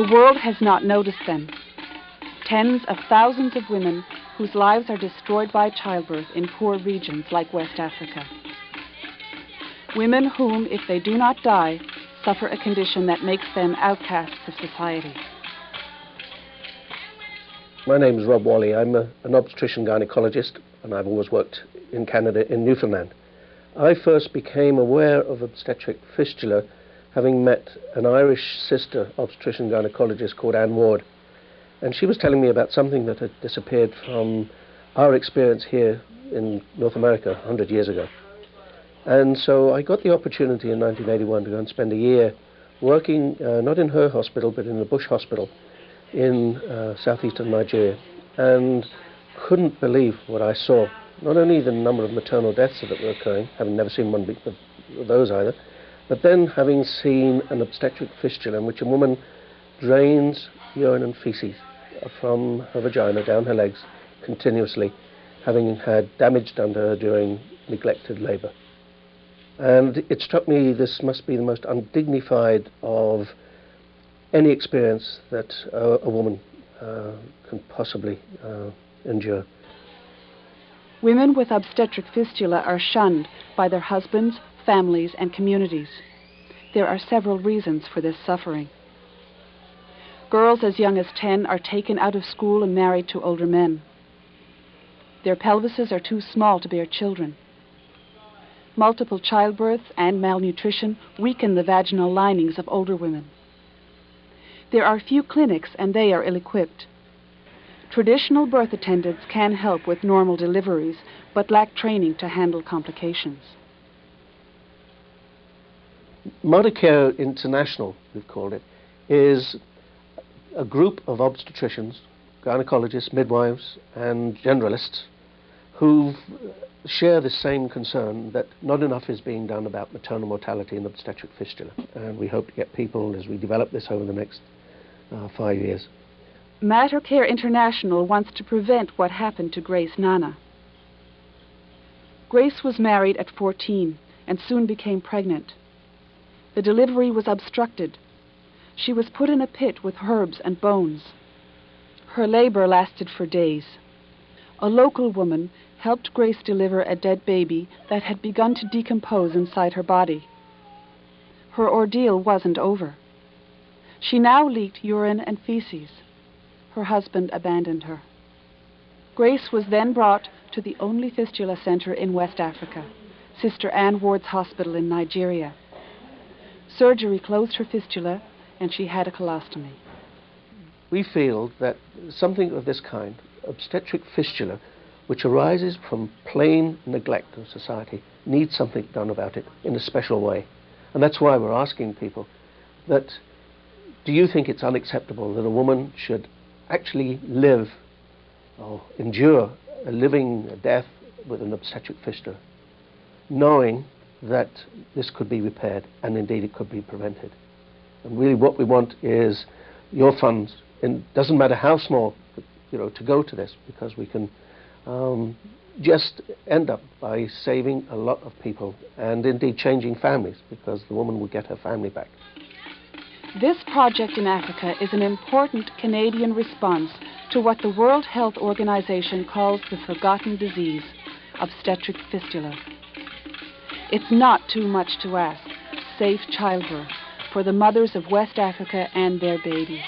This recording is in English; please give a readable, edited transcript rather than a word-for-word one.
The world has not noticed them. Tens of thousands of women whose lives are destroyed by childbirth in poor regions like West Africa. Women whom, if they do not die, suffer a condition that makes them outcasts of society. My name is Rob Walley. I'm an obstetrician gynecologist, and I've always worked in Canada, in Newfoundland. I first became aware of obstetric fistula having met an Irish sister obstetrician gynecologist called Anne Ward. And she was telling me about something that had disappeared from our experience here in North America 100 years ago. And so I got the opportunity in 1981 to go and spend a year working, not in her hospital, but in a bush hospital in southeastern Nigeria, and couldn't believe what I saw. Not only the number of maternal deaths that were occurring, having never seen one of those either, but then having seen an obstetric fistula in which a woman drains urine and feces from her vagina down her legs continuously, having had damage done to her during neglected labour. And it struck me this must be the most undignified of any experience that a woman can possibly endure. Women with obstetric fistula are shunned by their husbands, families, and communities. There are several reasons for this suffering. Girls as young as 10 are taken out of school and married to older men. Their pelvises are too small to bear children. Multiple childbirths and malnutrition weaken the vaginal linings of older women. There are few clinics and they are ill-equipped. Traditional birth attendants can help with normal deliveries, but lack training to handle complications. MaterCare International, we've called it, is a group of obstetricians, gynecologists, midwives, and generalists who share the same concern that not enough is being done about maternal mortality and obstetric fistula. And we hope to get people as we develop this over the next 5 years. MaterCare International wants to prevent what happened to Grace Nana. Grace was married at 14 and soon became pregnant. The delivery was obstructed. She was put in a pit with herbs and bones. Her labor lasted for days. A local woman helped Grace deliver a dead baby that had begun to decompose inside her body. Her ordeal wasn't over. She now leaked urine and feces. Her husband abandoned her. Grace was then brought to the only fistula center in West Africa, Sister Anne Ward's hospital in Nigeria. Surgery closed her fistula and she had a colostomy. We feel that something of this kind, obstetric fistula, which arises from plain neglect of society, needs something done about it in a special way. And that's why we're asking people that, do you think it's unacceptable that a woman should actually live or endure a living death with an obstetric fistula, knowing that this could be repaired and indeed it could be prevented? And really what we want is your funds, and it doesn't matter how small, to go to this, because we can just end up by saving a lot of people and indeed changing families, because the woman will get her family back. This project in Africa is an important Canadian response to what the World Health Organization calls the forgotten disease, obstetric fistula. It's not too much to ask. Safe childbirth for the mothers of West Africa and their babies.